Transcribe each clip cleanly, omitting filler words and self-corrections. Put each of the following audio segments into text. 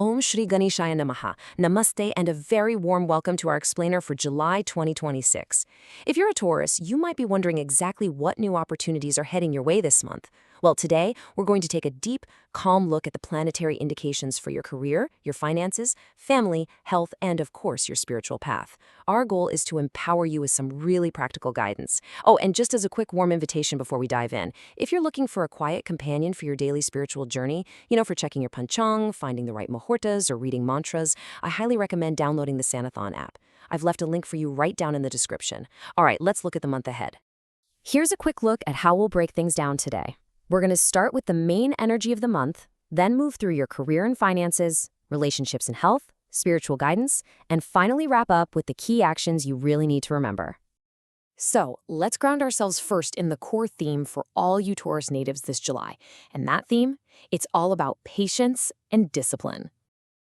Om Shri Ganeshaya Namaha. Namaste and a very warm welcome to our explainer for July 2026. If you're a Taurus, you might be wondering exactly what new opportunities are heading your way this month. Well, today, we're going to take a deep, calm look at the planetary indications for your career, your finances, family, health, and of course, your spiritual path. Our goal is to empower you with some really practical guidance. Oh, and just as a quick warm invitation before we dive in, if you're looking for a quiet companion for your daily spiritual journey, for checking your panchang, finding the right muhurtas, or reading mantras, I highly recommend downloading the Sanathan app. I've left a link for you right down in the description. All right, let's look at the month ahead. Here's a quick look at how we'll break things down today. We're going to start with the main energy of the month, then move through your career and finances, relationships and health, spiritual guidance, and finally wrap up with the key actions you really need to remember. So, let's ground ourselves first in the core theme for all you Taurus natives this July. And that theme, it's all about patience and discipline.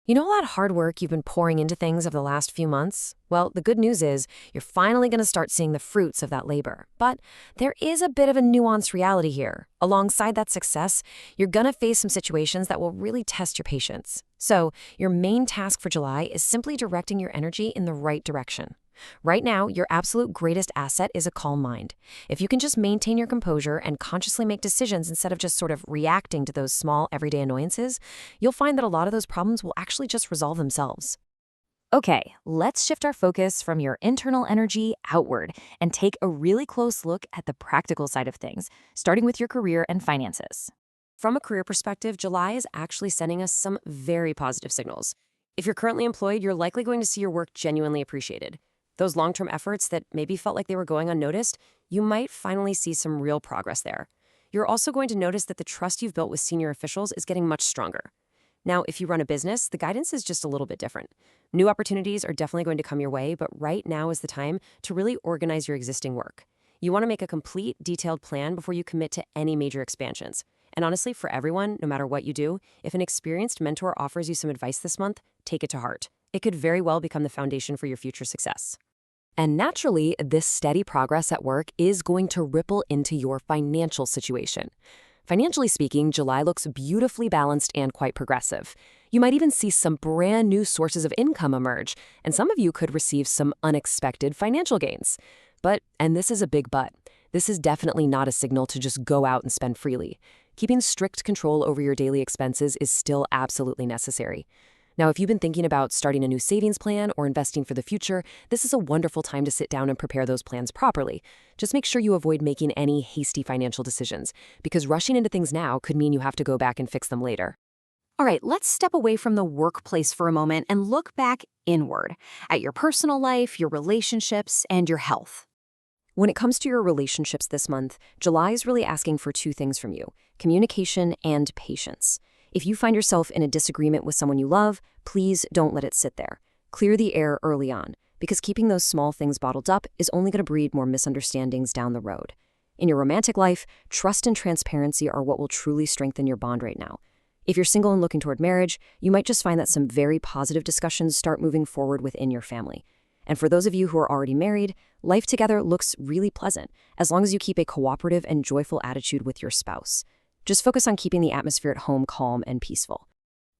You know all that hard work you've been pouring into things over the last few months? Well, the good news is you're finally going to start seeing the fruits of that labor. But there is a bit of a nuanced reality here. Alongside that success, you're going to face some situations that will really test your patience. So, your main task for July is simply directing your energy in the right direction. Right now, your absolute greatest asset is a calm mind. If you can just maintain your composure and consciously make decisions instead of just sort of reacting to those small everyday annoyances, you'll find that a lot of those problems will actually just resolve themselves. Okay, let's shift our focus from your internal energy outward and take a really close look at the practical side of things, starting with your career and finances. From a career perspective, July is actually sending us some very positive signals. If you're currently employed, you're likely going to see your work genuinely appreciated. Those long-term efforts that maybe felt like they were going unnoticed, you might finally see some real progress there. You're also going to notice that the trust you've built with senior officials is getting much stronger. Now, if you run a business, the guidance is just a little bit different. New opportunities are definitely going to come your way, but right now is the time to really organize your existing work. You want to make a complete, detailed plan before you commit to any major expansions. And honestly, for everyone, no matter what you do, if an experienced mentor offers you some advice this month, take it to heart. It could very well become the foundation for your future success. And naturally, this steady progress at work is going to ripple into your financial situation. Financially speaking, July looks beautifully balanced and quite progressive. You might even see some brand new sources of income emerge, and some of you could receive some unexpected financial gains. But, and this is a big but, this is definitely not a signal to just go out and spend freely. Keeping strict control over your daily expenses is still absolutely necessary. Now, if you've been thinking about starting a new savings plan or investing for the future, this is a wonderful time to sit down and prepare those plans properly. Just make sure you avoid making any hasty financial decisions, because rushing into things now could mean you have to go back and fix them later. All right, let's step away from the workplace for a moment and look back inward at your personal life, your relationships, and your health. When it comes to your relationships this month, July is really asking for two things from you: communication and patience. If you find yourself in a disagreement with someone you love, please don't let it sit there. Clear the air early on, because keeping those small things bottled up is only going to breed more misunderstandings down the road. In your romantic life, trust and transparency are what will truly strengthen your bond right now. If you're single and looking toward marriage, you might just find that some very positive discussions start moving forward within your family. And for those of you who are already married, life together looks really pleasant, as long as you keep a cooperative and joyful attitude with your spouse. Just focus on keeping the atmosphere at home calm and peaceful.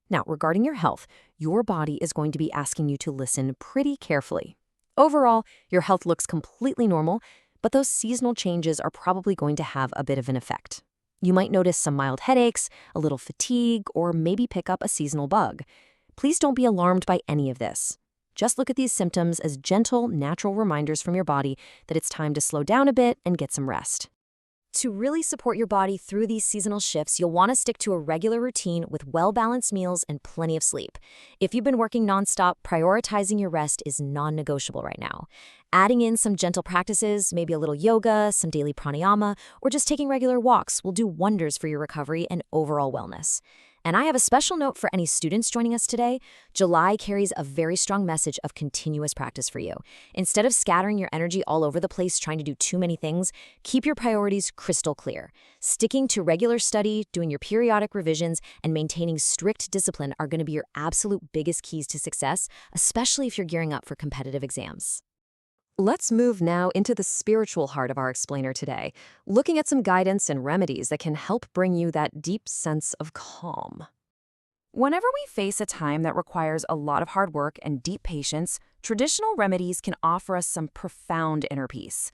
Now, regarding your health, your body is going to be asking you to listen pretty carefully. Overall, your health looks completely normal, but those seasonal changes are probably going to have a bit of an effect. You might notice some mild headaches, a little fatigue, or maybe pick up a seasonal bug. Please don't be alarmed by any of this. Just look at these symptoms as gentle, natural reminders from your body that it's time to slow down a bit and get some rest. To really support your body through these seasonal shifts, you'll want to stick to a regular routine with well-balanced meals and plenty of sleep. If you've been working nonstop, prioritizing your rest is non-negotiable right now. Adding in some gentle practices, maybe a little yoga, some daily pranayama, or just taking regular walks will do wonders for your recovery and overall wellness. And I have a special note for any students joining us today. July carries a very strong message of continuous practice for you. Instead of scattering your energy all over the place trying to do too many things, keep your priorities crystal clear. Sticking to regular study, doing your periodic revisions, and maintaining strict discipline are going to be your absolute biggest keys to success, especially if you're gearing up for competitive exams. Let's move now into the spiritual heart of our explainer today, looking at some guidance and remedies that can help bring you that deep sense of calm. Whenever we face a time that requires a lot of hard work and deep patience, traditional remedies can offer us some profound inner peace.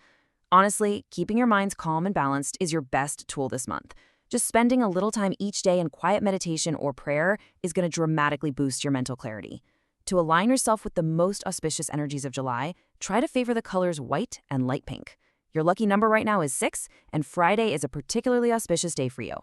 Honestly, keeping your minds calm and balanced is your best tool this month. Just spending a little time each day in quiet meditation or prayer is going to dramatically boost your mental clarity. To align yourself with the most auspicious energies of July, try to favor the colors white and light pink. Your lucky number right now is 6, and Friday is a particularly auspicious day for you.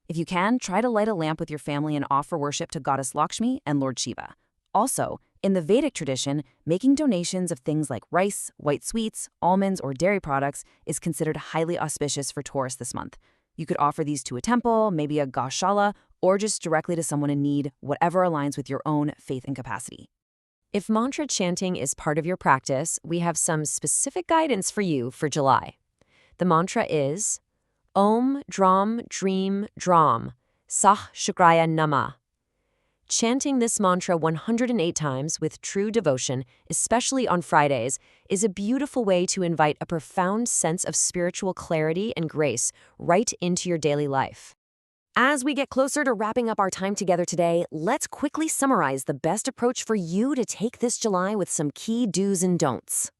If you can, try to light a lamp with your family and offer worship to Goddess Lakshmi and Lord Shiva. Also, in the Vedic tradition, making donations of things like rice, white sweets, almonds, or dairy products is considered highly auspicious for Taurus this month. You could offer these to a temple, maybe a gaushala, or just directly to someone in need, whatever aligns with your own faith and capacity. If mantra chanting is part of your practice, we have some specific guidance for you for July. The mantra is Om Dram Dream Dram Sah Shukraya Nama. Chanting this mantra 108 times with true devotion, especially on Fridays, is a beautiful way to invite a profound sense of spiritual clarity and grace right into your daily life. As we get closer to wrapping up our time together today, let's quickly summarize the best approach for you to take this July with some key do's and don'ts.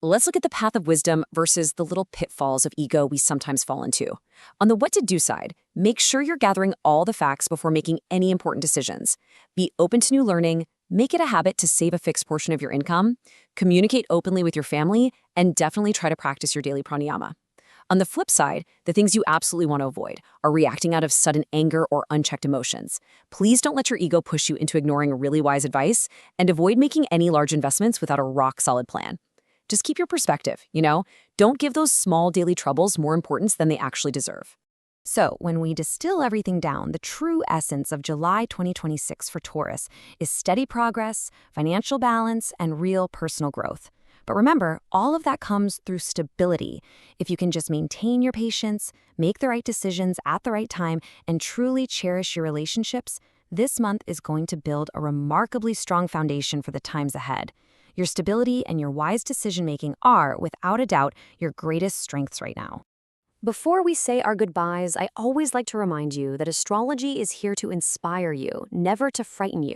Let's look at the path of wisdom versus the little pitfalls of ego we sometimes fall into. On the what to do side, make sure you're gathering all the facts before making any important decisions. Be open to new learning, make it a habit to save a fixed portion of your income, communicate openly with your family, and definitely try to practice your daily pranayama. On the flip side, the things you absolutely want to avoid are reacting out of sudden anger or unchecked emotions. Please don't let your ego push you into ignoring really wise advice, and avoid making any large investments without a rock-solid plan. Just keep your perspective, Don't give those small daily troubles more importance than they actually deserve. So, when we distill everything down, the true essence of July 2026 for Taurus is steady progress, financial balance, and real personal growth. But remember, all of that comes through stability. If you can just maintain your patience, make the right decisions at the right time, and truly cherish your relationships, this month is going to build a remarkably strong foundation for the times ahead. Your stability and your wise decision-making are, without a doubt, your greatest strengths right now. Before we say our goodbyes, I always like to remind you that astrology is here to inspire you, never to frighten you.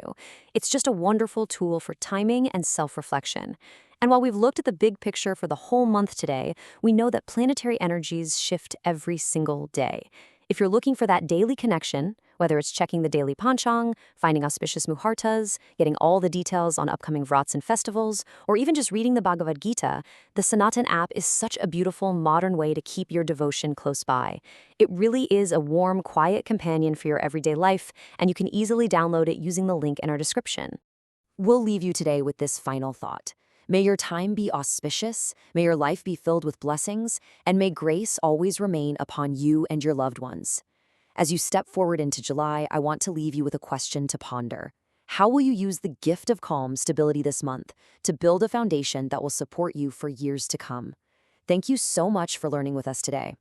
It's just a wonderful tool for timing and self-reflection. And while we've looked at the big picture for the whole month today, we know that planetary energies shift every single day. If you're looking for that daily connection, whether it's checking the daily panchang, finding auspicious muhurtas, getting all the details on upcoming vrats and festivals, or even just reading the Bhagavad Gita, the Sanathan app is such a beautiful, modern way to keep your devotion close by. It really is a warm, quiet companion for your everyday life, and you can easily download it using the link in our description. We'll leave you today with this final thought. May your time be auspicious, may your life be filled with blessings, and may grace always remain upon you and your loved ones. As you step forward into July, I want to leave you with a question to ponder. How will you use the gift of calm stability this month to build a foundation that will support you for years to come? Thank you so much for learning with us today.